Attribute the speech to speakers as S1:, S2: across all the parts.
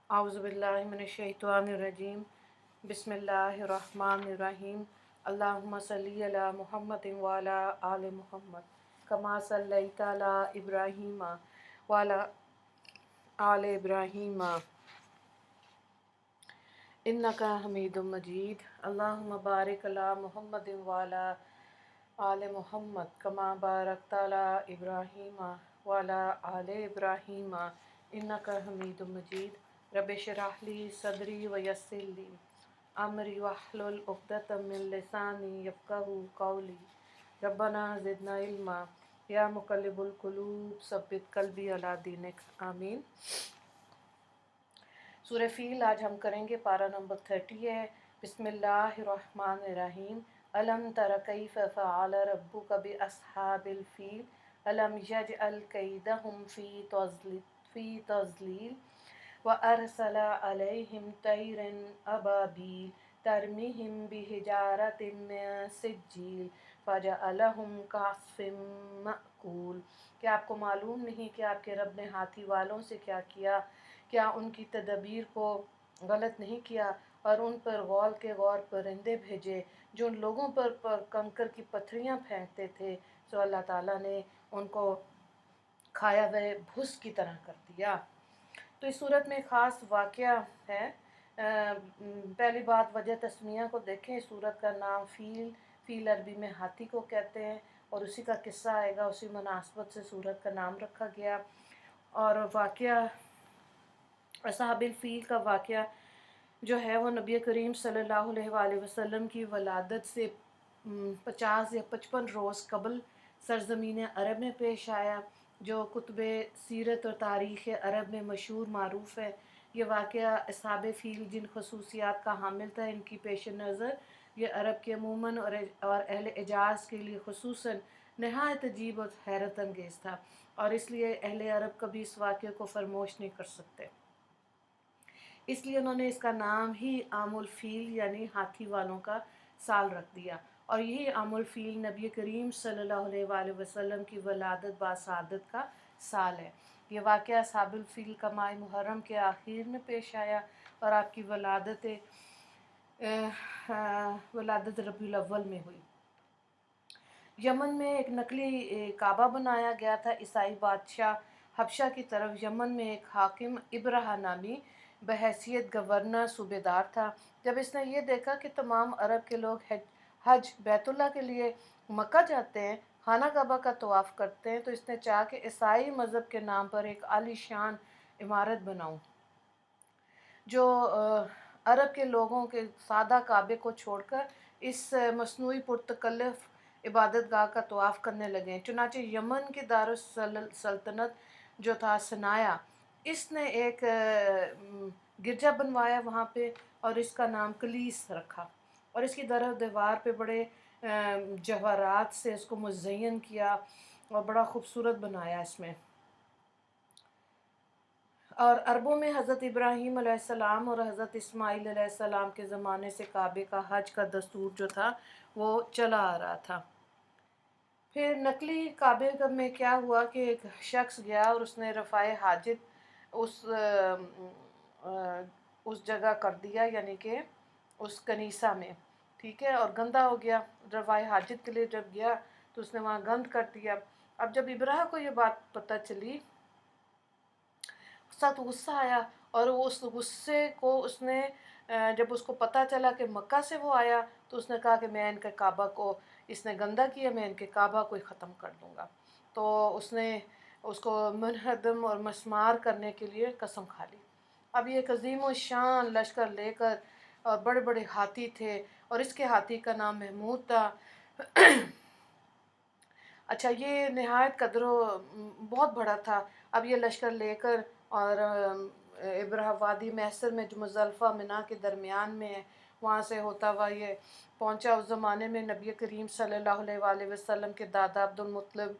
S1: औज़ुबिल्लाहिमिनश्शैतानिर्रजीम बिस्मिल्लाहिर्रहमानिर्रहीम अल्लाहुम्मा सल्ली अला मुहम्मदिन व अला आलि मुहम्मद कमा सल्लैता अला इब्राहीम व अला आलि इब्राहीम इन्नका हमीदुम मजीद। अल्लाहुम्मा बारिक अला मुहम्मदिन व अला आलि मुहम्मद कमा बारकता अला इब्राहीम व अला आलि इब्राहीम इन्नका हमीदुम मजीद। रब्बि इश्रह ली सदरी व यस्सिर ली अमरी वहलुल उक़दतम मिन लिसानी यफ़क़हू क़ौली। रब्बना ज़िदना इल्मा या मुक़ल्लिबुल क़ुलूब सब्बित क़ल्बी अला दीनिक। आमीन। सूरह फ़ील आज हम करेंगे, पारा नंबर 30 है। बिस्मिल्लाहिर्रहमानिर्रहीम। अलम तरा कैफ़ फ़अल रब्बुका बि अस्हाबिल फ़ील अलम यजअल कैदहुम फ़ी तज़लील व अरसला अलैहिम तैरन अबाबील तरमीहिम बिहिजारतिम मिन सिज्जील फ़जअलहुम कअस्फ़िन मअकूल। क्या आपको मालूम नहीं कि आपके रब ने हाथी वालों से क्या किया? क्या उनकी तदबीर को गलत नहीं किया और उन पर गौल के गौर परिंदे भेजे जो उन लोगों पर कंकर की पत्थरियां फेंकते थे, सो अल्लाह ताला ने उनको खाया हुए भुस की तरह कर दिया। तो इस सूरत में ख़ास वाक़या है। पहली बात, वजह तस्मिया को देखें। इस सूरत का नाम फ़ील अरबी में हाथी को कहते हैं और उसी का किस्सा आएगा, उसी मुनासबत से सूरत का नाम रखा गया। और वाक़या अस्हाबिल फ़ील का वाक़या जो है वो नबी करीम सल्लल्लाहु अलैहि वसल्लम की वलादत से 50 या 55 रोज़ कबल सरज़मीन अरब में पेश आया, जो कुतुब सीरत और तारीख़ अरब में मशहूर मारूफ़ है। ये वाक़या अस्हाब फ़ील जिन खसूसियात का हामिल था, इनकी पेश नज़र ये अरब के अमूमन और अहले एजाज़ के लिए खुसूसन नहायत अजीब और हैरत अंगेज़ था, और इसलिए अहले अरब कभी इस वाक़े को फरमोश नहीं कर सकते। इसलिए उन्होंने इसका नाम ही आमुल फ़ील यानी हाथी वालों का साल रख दिया। और यही आमुल फ़ील नबी करीम सल्लल्लाहु अलैहि वसल्लम की वलादत बासआदत का साल है। ये वाक़या अस्हाबुल फ़ील का माह मुहर्रम के आखिर में पेश आया और आपकी वलादत रबीउल अव्वल में हुई। यमन में एक नकली काबा बनाया गया था। ईसाई बादशाह हबशा की तरफ यमन में एक हाकिम इब्राहा नामी बहैसियत गवर्नर सूबेदार था। जब इसने ये देखा कि तमाम अरब के लोग हज बैतुल्लाह के लिए मक्का जाते हैं, खाना काबा का तवाफ़ करते हैं, तो इसने चाहा कि ईसाई मज़हब के नाम पर एक आलीशान इमारत बनाऊं जो अरब के लोगों के सादा काबे को छोड़कर इस मसनूई पुरतकल्लफ इबादत गाह का तवाफ़ करने लगे। चुनांचे यमन की दारुस सल्तनत जो था सनाया, इसने एक गिरजा बनवाया वहाँ पे और इसका नाम कलीस रखा, और इसकी दीवार पे बड़े जवाहरात से इसको मुज़य्यन किया और बड़ा खूबसूरत बनाया इसमें। और अरबों में हज़रत इब्राहीम अलैहिस्सलाम और हज़रत इस्माईल अलैहिस्सलाम के ज़माने से काबे का हज का दस्तूर जो था वो चला आ रहा था। फिर नकली काबे में क्या हुआ कि एक शख्स गया और उसने रफ़ाए हाजित उस जगह कर दिया, यानी कि उस कनीसा में, ठीक है, और गंदा हो गया। रफ़ाए हाजित के लिए जब गया तो उसने वहाँ गंद कर दिया। अब जब इब्राह को ये बात पता चली, सख्त गुस्सा आया, और उस गुस्से को उसने जब उसको पता चला कि मक्का से वो आया, तो उसने कहा कि मैं इनके काबा को, इसने गंदा किया, मैं इनके काबा को ही ख़त्म कर दूँगा। तो उसने उसको मुनहदम और मस्मार करने के लिए कसम खा ली। अब ये एक अज़ीम शान लश्कर लेकर, और बड़े बड़े हाथी थे, और इसके हाथी का नाम महमूद था। अच्छा, ये नहायत कदरो बहुत बड़ा था। अब ये लश्कर लेकर और इब्राह वादी मैसर में जो मुज़दलिफ़ा मिना के दरमियान में है, वहाँ से होता हुआ ये पहुँचा। उस ज़माने में नबी करीम सल्लल्लाहु अलैहि वसल्लम के दादा अब्दुल मुत्तलिब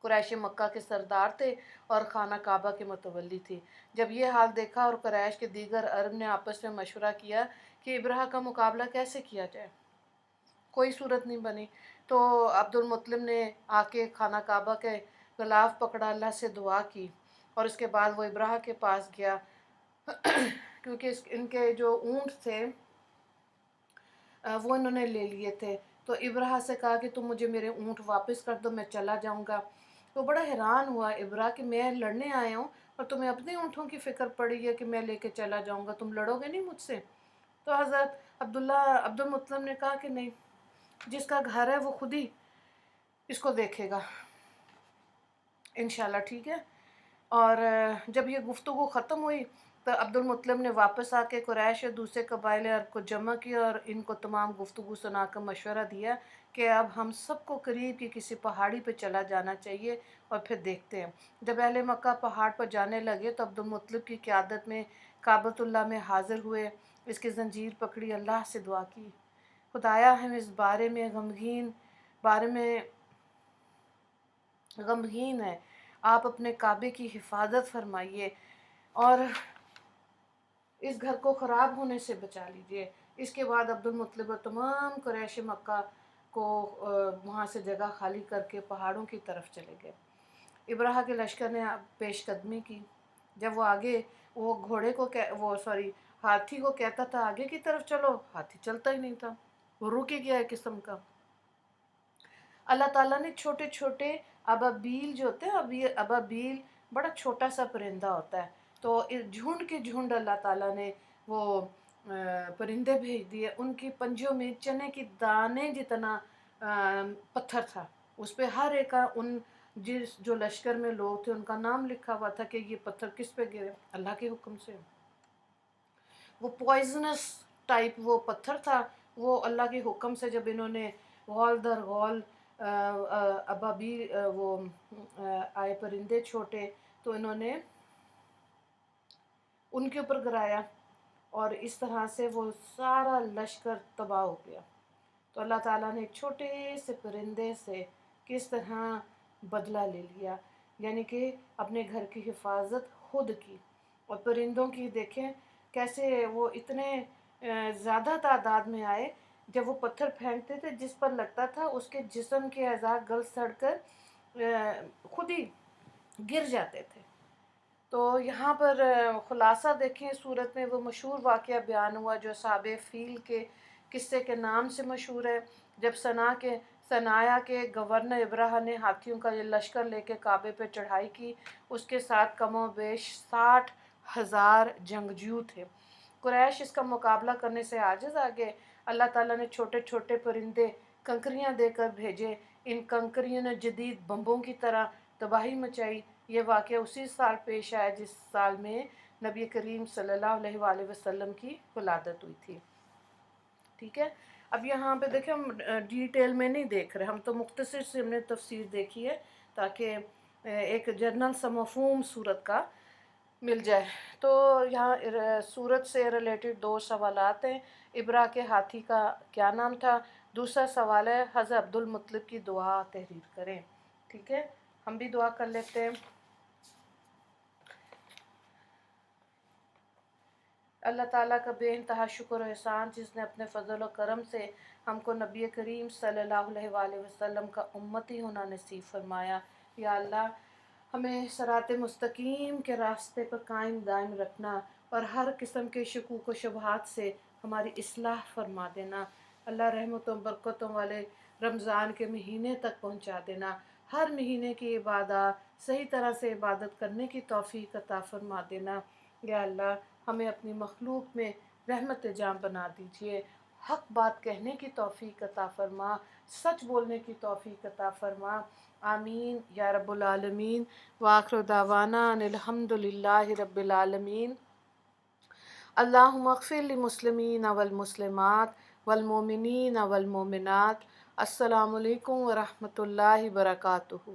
S1: कुरैश मक्का के सरदार थे और खाना काबा के मुतवल्ली थी। जब ये हाल देखा और कुरैश के दीगर अरब ने आपस में मशवरा किया कि इब्राह का मुकाबला कैसे किया जाए, कोई सूरत नहीं बनी। तो अब्दुल मुत्तलिब ने आके खाना काबा के गिलाफ पकड़ा, अल्लाह से दुआ की, और उसके बाद वो इब्राह के पास गया کیونکہ ان کے جو اونٹ تھے وہ انہوں نے لے لیے تھے، تو ابرہہ سے کہا کہ تم مجھے میرے اونٹ واپس کر دو، میں چلا جاؤں گا۔ تو بڑا حیران ہوا ابرہہ کہ میں لڑنے آیا ہوں اور تمہیں اپنے اونٹوں کی فکر پڑی ہے کہ میں لے کے چلا جاؤں گا، تم لڑو گے نہیں مجھ سے؟ تو حضرت عبد المطلب نے کہا کہ نہیں، جس کا گھر ہے وہ خود ہی اس کو دیکھے گا، انشاءاللہ ٹھیک ہے۔ اور جب یہ گفتگو ختم ہوئی تو عبد المطلب نے واپس آ کے قریش اور دوسرے قبائل عرب کو جمع کیا اور ان کو تمام گفتگو سنا کر مشورہ دیا کہ اب ہم سب کو قریب کی کسی پہاڑی پہ چلا جانا چاہیے اور پھر دیکھتے ہیں۔ جب اہل مکہ پہاڑ پر جانے لگے تو عبد المطلب کی قیادت میں کعبۃ اللہ میں حاضر ہوئے، اس کی زنجیر پکڑی، اللہ سے دعا کی، خدایا ہم اس بارے میں غمگین ہے، آپ اپنے کعبے کی حفاظت فرمائیے اور اس گھر کو خراب ہونے سے بچا لیجئے۔ اس کے بعد عبد المطلب اور تمام قریش مکہ کو وہاں سے جگہ خالی کر کے پہاڑوں کی طرف چلے گئے۔ ابرہہ کے لشکر نے پیش قدمی کی۔ جب وہ آگے وہ ہاتھی کو کہتا تھا آگے کی طرف چلو، ہاتھی چلتا ہی نہیں تھا، وہ رک ہی گیا ایک قسم کا۔ اللہ تعالیٰ نے چھوٹے چھوٹے ابابیل جو ہوتے ہیں، ابابیل بڑا چھوٹا سا پرندہ ہوتا ہے، تو جھنڈ کے جھنڈ اللہ تعالیٰ نے وہ پرندے بھیج دیے، ان کی پنجوں میں چنے کی دانے جتنا پتھر تھا، اس پہ ہر ایک کا جو لشکر میں لوگ تھے ان کا نام لکھا ہوا تھا کہ یہ پتھر کس پہ گرے، اللہ کے حکم سے۔ وہ پوائزنس ٹائپ وہ پتھر تھا، وہ اللہ کے حکم سے جب انہوں نے غول در غول ابابیل وہ آئے پرندے چھوٹے، تو انہوں نے ان کے اوپر گرایا اور اس طرح سے وہ سارا لشکر تباہ ہو گیا۔ تو اللہ تعالیٰ نے ایک چھوٹے سے پرندے سے کس طرح بدلہ لے لیا، یعنی کہ اپنے گھر کی حفاظت خود کی۔ اور پرندوں کی دیکھیں کیسے وہ اتنے زیادہ تعداد میں آئے، جب وہ پتھر پھینکتے تھے جس پر لگتا تھا اس کے جسم کے اعضاء گل سڑ کر خود ہی گر جاتے تھے۔ تو یہاں پر خلاصہ دیکھیں، صورت میں وہ مشہور واقعہ بیان ہوا جو اصحاب فیل کے قصے کے نام سے مشہور ہے۔ جب صنایا کے گورنر ابرہہ نے ہاتھیوں کا یہ لشکر لے کے کعبے پہ چڑھائی کی، اس کے ساتھ کم و بیش 60,000 جنگجو تھے۔ قریش اس کا مقابلہ کرنے سے عاجز آ گئے۔ اللہ تعالیٰ نے چھوٹے چھوٹے پرندے کنکریاں دے کر بھیجے، ان کنکریوں نے جدید بمبوں کی طرح تباہی مچائی۔ یہ واقعہ اسی سال پیش آیا جس سال میں نبی کریم صلی اللہ علیہ وآلہ وسلم کی ولادت ہوئی تھی۔ ٹھیک ہے، اب یہاں پہ دیکھیں ہم ڈیٹیل میں نہیں دیکھ رہے، ہم تو مختصر سے ہم نے تفسیر دیکھی ہے تاکہ ایک جنرل سا مفہوم صورت کا مل جائے۔ تو یہاں صورت سے ریلیٹڈ 2 سوالات ہیں۔ ابرہہ کے ہاتھی کا کیا نام تھا؟ دوسرا سوال ہے حضرت عبد المطلب کی دعا تحریر کریں۔ ٹھیک ہے، ہم بھی دعا کر لیتے ہیں۔ اللہ تعالیٰ کا بے انتہا شکر و احسان جس نے اپنے فضل و کرم سے ہم کو نبی کریم صلی اللہ علیہ وآلہ وسلم کا امتی ہونا نصیب فرمایا۔ یا اللہ ہمیں صراط مستقیم کے راستے پر قائم دائم رکھنا اور ہر قسم کے شکوک و شبہات سے ہماری اصلاح فرما دینا۔ اللہ رحمتوں برکتوں والے رمضان کے مہینے تک پہنچا دینا، ہر مہینے کی عبادات صحیح طرح سے عبادت کرنے کی توفیق عطا فرما دینا۔ یا اللہ ہمیں اپنی مخلوق میں رحمت جام بنا دیجئے، حق بات کہنے کی توفیق عطا فرما، سچ بولنے کی توفیق عطا فرما، آمین یا رب العالمین۔ وآخر دعوانا ان الحمد للہ رب العالمین۔ اللہم اغفر للمسلمین والمسلمات والمؤمنین والمؤمنات۔ السلام علیکم ورحمۃ اللہ وبرکاتہ۔